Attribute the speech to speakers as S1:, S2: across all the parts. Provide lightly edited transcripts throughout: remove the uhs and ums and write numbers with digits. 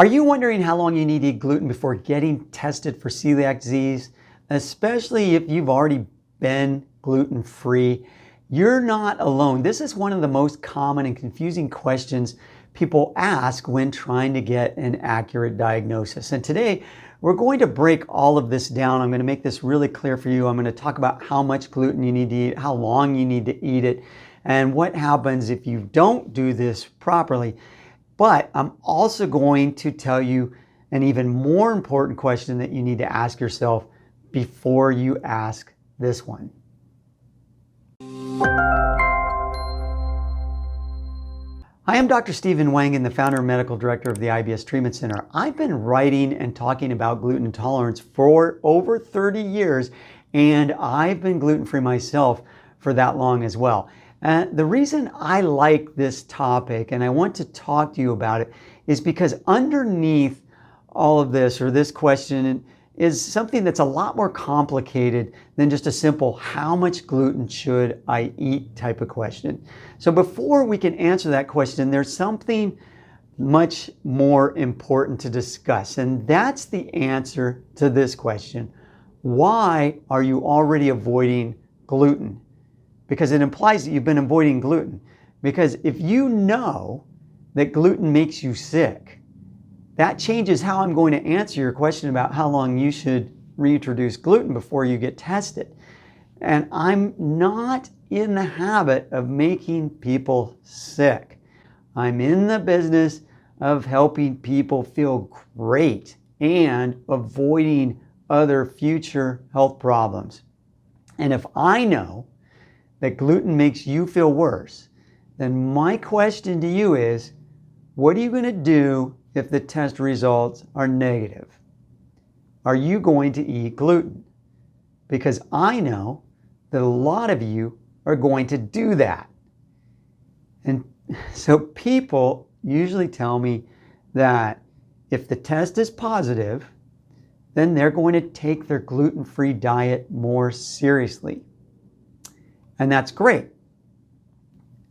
S1: Are you wondering how long you need to eat gluten before getting tested for celiac disease? Especially if you've already been gluten-free. You're not alone. This is one of the most common and confusing questions people ask when trying to get an accurate diagnosis. And today, we're going to break all of this down. I'm going to make this really clear for you. I'm going to talk about how much gluten you need to eat, how long you need to eat it, and what happens if you don't do this properly. But I'm also going to tell you an even more important question that you need to ask yourself before you ask this one. Hi, I'm Dr. Stephen Wangen, the founder and medical director of the IBS Treatment Center. I've been writing and talking about gluten intolerance for over 30 years, and I've been gluten-free myself for that long as well. The reason I like this topic and I want to talk to you about it is because underneath all of this, or this question, is something that's a lot more complicated than just a simple how much gluten should I eat type of question. So before we can answer that question, there's something much more important to discuss, and that's the answer to this question. Why are you already avoiding gluten? Because it implies that you've been avoiding gluten. Because if you know that gluten makes you sick, that changes how I'm going to answer your question about how long you should reintroduce gluten before you get tested. And I'm not in the habit of making people sick. I'm in the business of helping people feel great and avoiding other future health problems. And if I know that gluten makes you feel worse, then my question to you is, what are you going to do if the test results are negative? Are you going to eat gluten? Because I know that a lot of you are going to do that. And so people usually tell me that if the test is positive, then they're going to take their gluten-free diet more seriously. And that's great.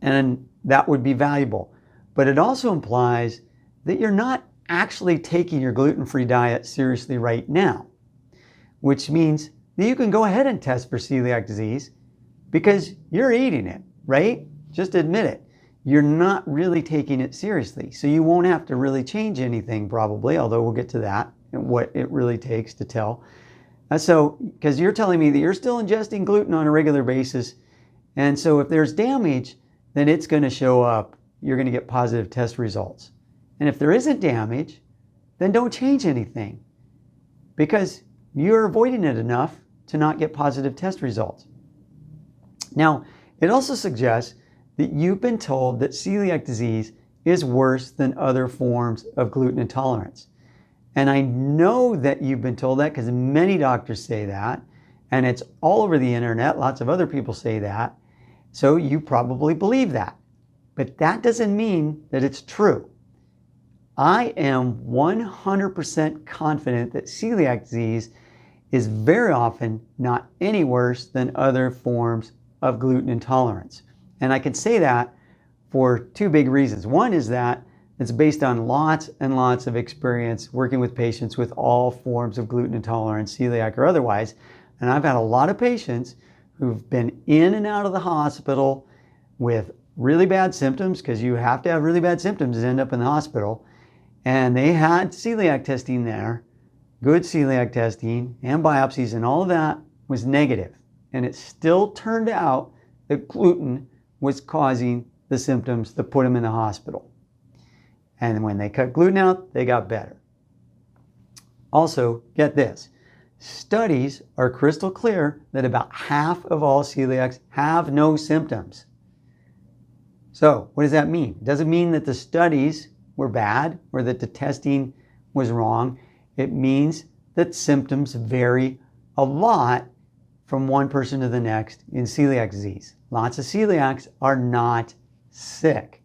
S1: And that would be valuable. But it also implies that you're not actually taking your gluten-free diet seriously right now, which means that you can go ahead and test for celiac disease because you're eating it, right? Just admit it. You're not really taking it seriously. So you won't have to really change anything probably, although we'll get to that and what it really takes to tell. Because you're telling me that you're still ingesting gluten on a regular basis. And so if there's damage, then it's going to show up. You're going to get positive test results. And if there isn't damage, then don't change anything because you're avoiding it enough to not get positive test results. Now, it also suggests that you've been told that celiac disease is worse than other forms of gluten intolerance. And I know that you've been told that because many doctors say that, and it's all over the internet. Lots of other people say that. So you probably believe that. But that doesn't mean that it's true. I am 100% confident that celiac disease is very often not any worse than other forms of gluten intolerance. And I can say that for two big reasons. One is that it's based on lots and lots of experience working with patients with all forms of gluten intolerance, celiac or otherwise. And I've had a lot of patients who've been in and out of the hospital with really bad symptoms, because you have to have really bad symptoms to end up in the hospital. And they had celiac testing there, good celiac testing and biopsies, and all of that was negative. And it still turned out that gluten was causing the symptoms that put them in the hospital. And when they cut gluten out, they got better. Also, get this. Studies are crystal clear that about half of all celiacs have no symptoms. So what does that mean? It doesn't mean that the studies were bad or that the testing was wrong. It means that symptoms vary a lot from one person to the next in celiac disease. Lots of celiacs are not sick.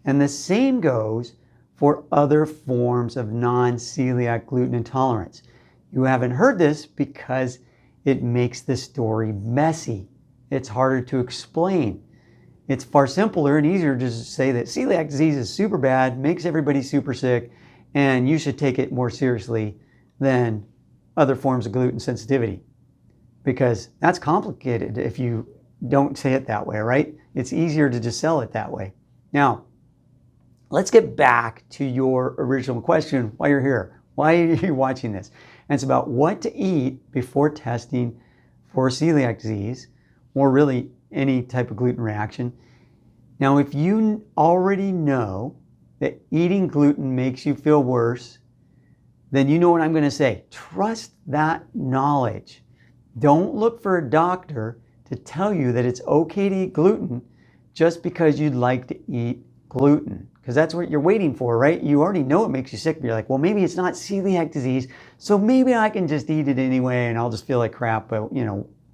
S1: And the same goes for other forms of non-celiac gluten intolerance. You haven't heard this because it makes the story messy. It's harder to explain. It's far simpler and easier to just say that celiac disease is super bad, makes everybody super sick, and you should take it more seriously than other forms of gluten sensitivity, because that's complicated if you don't say it that way, right? It's easier to just sell it that way. Now, let's get back to your original question, why you're here. Why are you watching this? And it's about what to eat before testing for celiac disease, or really any type of gluten reaction. Now, if you already know that eating gluten makes you feel worse, then you know what I'm going to say. Trust that knowledge. Don't look for a doctor to tell you that it's okay to eat gluten just because you'd like to eat gluten, because that's what you're waiting for, right? You already know it makes you sick, but you're like, well, maybe it's not celiac disease, so maybe I can just eat it anyway and I'll just feel like crap, but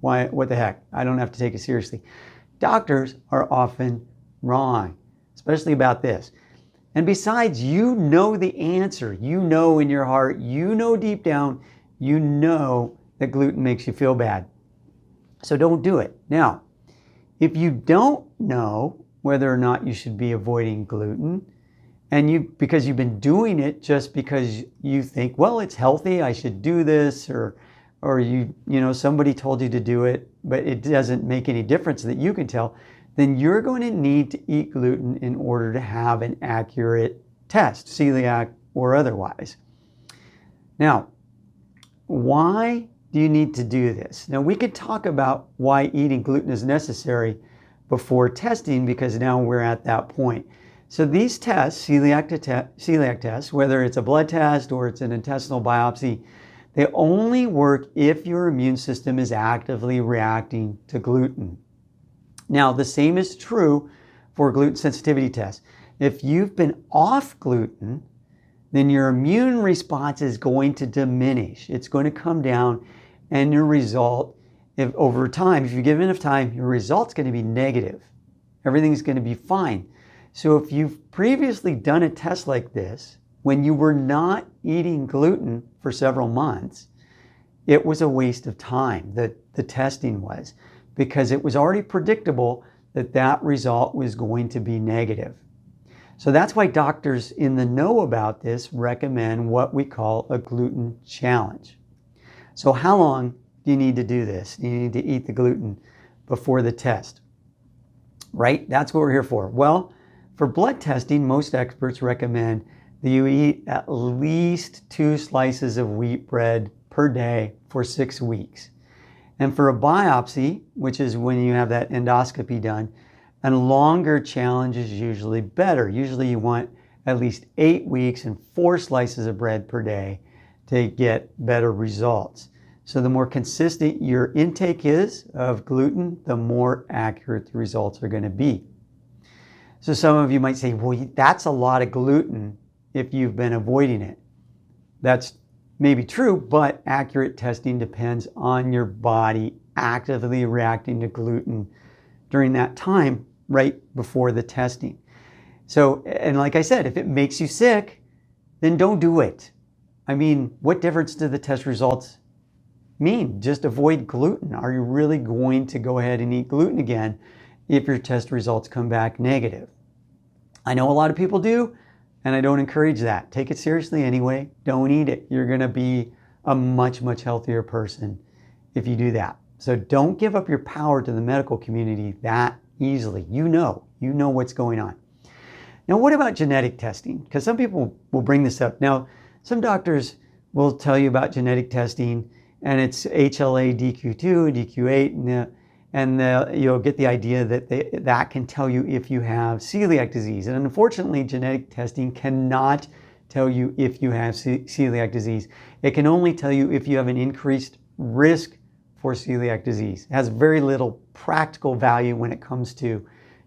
S1: why? What the heck? I don't have to take it seriously. Doctors are often wrong, especially about this. And besides, you know the answer. You know in your heart, you know deep down, you know that gluten makes you feel bad. So don't do it. Now, if you don't know whether or not you should be avoiding gluten, and because you've been doing it just because you think, well, it's healthy, I should do this, or somebody told you to do it, but it doesn't make any difference that you can tell, then you're going to need to eat gluten in order to have an accurate test, celiac or otherwise. Now, why do you need to do this? Now, we could talk about why eating gluten is necessary before testing, because now we're at that point. So these tests, celiac tests, whether it's a blood test or it's an intestinal biopsy, they only work if your immune system is actively reacting to gluten. Now, the same is true for gluten sensitivity tests. If you've been off gluten, then your immune response is going to diminish. It's going to come down, and your result, if over time, if you give enough time, your result's going to be negative. Everything's going to be fine. So if you've previously done a test like this, when you were not eating gluten for several months, it was a waste of time, the testing was, because it was already predictable that that result was going to be negative. So that's why doctors in the know about this recommend what we call a gluten challenge. So how long do you need to do this? You need to eat the gluten before the test, right? That's what we're here for. Well, for blood testing, most experts recommend that you eat at least 2 slices of wheat bread per day for 6 weeks. And for a biopsy, which is when you have that endoscopy done, a longer challenge is usually better. Usually you want at least 8 weeks and 4 slices of bread per day to get better results. So the more consistent your intake is of gluten, the more accurate the results are going to be. So some of you might say, well, that's a lot of gluten if you've been avoiding it. That's maybe true, but accurate testing depends on your body actively reacting to gluten during that time right before the testing. So, and like I said, if it makes you sick, then don't do it. I mean, what difference do the test results mean? Just avoid gluten. Are you really going to go ahead and eat gluten again if your test results come back negative? I know a lot of people do, and I don't encourage that. Take it seriously anyway. Don't eat it. You're going to be a much, much healthier person if you do that. So don't give up your power to the medical community that easily. You know what's going on. Now, what about genetic testing? Because some people will bring this up. Now, some doctors will tell you about genetic testing, and it's HLA DQ2, DQ8, and you'll get the idea that that can tell you if you have celiac disease. And unfortunately, genetic testing cannot tell you if you have celiac disease. It can only tell you if you have an increased risk for celiac disease. It has very little practical value when it comes to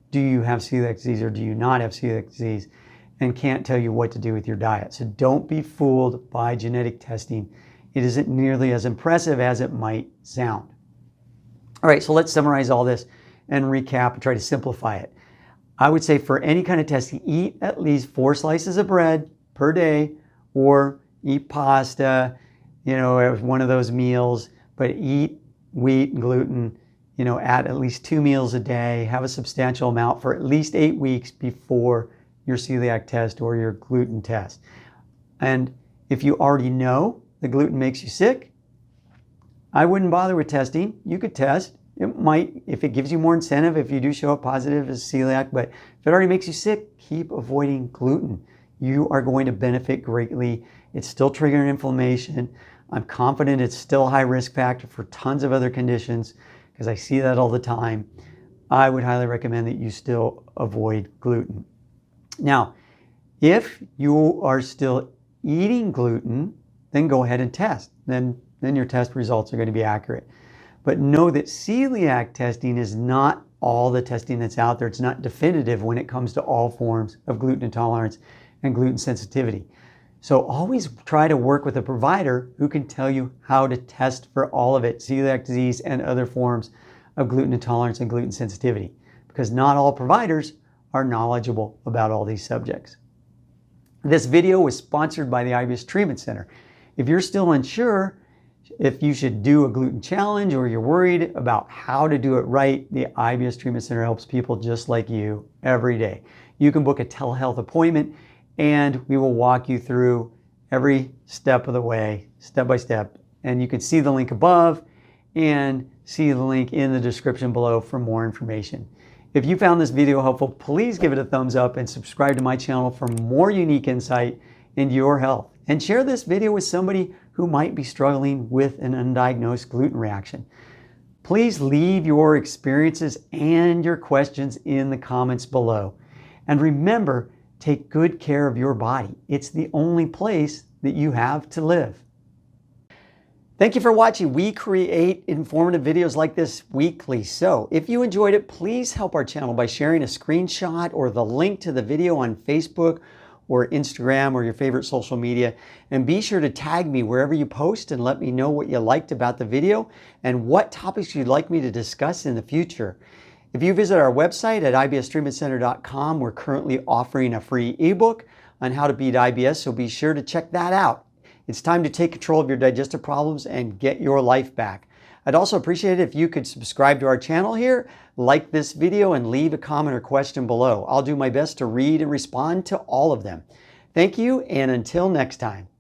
S1: do you have celiac disease or do you not have celiac disease, and can't tell you what to do with your diet. So don't be fooled by genetic testing. It isn't nearly as impressive as it might sound. All right, so let's summarize all this and recap and try to simplify it. I would say for any kind of testing, eat at least 4 slices of bread per day, or eat pasta, as one of those meals, but eat wheat and gluten, at least 2 meals a day. Have a substantial amount for at least 8 weeks before your celiac test or your gluten test. And if you already know the gluten makes you sick, I wouldn't bother with testing. You could test. It might, if it gives you more incentive, if you do show up positive as celiac, but if it already makes you sick, keep avoiding gluten. You are going to benefit greatly. It's still triggering inflammation. I'm confident it's still a high risk factor for tons of other conditions because I see that all the time. I would highly recommend that you still avoid gluten. Now, if you are still eating gluten, then go ahead and test. Then your test results are going to be accurate. But know that celiac testing is not all the testing that's out there. It's not definitive when it comes to all forms of gluten intolerance and gluten sensitivity. So always try to work with a provider who can tell you how to test for all of it, celiac disease and other forms of gluten intolerance and gluten sensitivity, because not all providers are knowledgeable about all these subjects. This video was sponsored by the IBS Treatment Center. If you're still unsure if you should do a gluten challenge or you're worried about how to do it right, the IBS Treatment Center helps people just like you every day. You can book a telehealth appointment and we will walk you through every step of the way, step by step. And you can see the link above and see the link in the description below for more information. If you found this video helpful, please give it a thumbs up and subscribe to my channel for more unique insight into your health. And share this video with somebody who might be struggling with an undiagnosed gluten reaction. Please leave your experiences and your questions in the comments below. And remember, take good care of your body. It's the only place that you have to live. Thank you for watching. We create informative videos like this weekly. So if you enjoyed it, please help our channel by sharing a screenshot or the link to the video on Facebook or Instagram or your favorite social media. And be sure to tag me wherever you post and let me know what you liked about the video and what topics you'd like me to discuss in the future. If you visit our website at ibstreatmentcenter.com, we're currently offering a free ebook on how to beat IBS, so be sure to check that out. It's time to take control of your digestive problems and get your life back. I'd also appreciate it if you could subscribe to our channel here, like this video, and leave a comment or question below. I'll do my best to read and respond to all of them. Thank you, and until next time.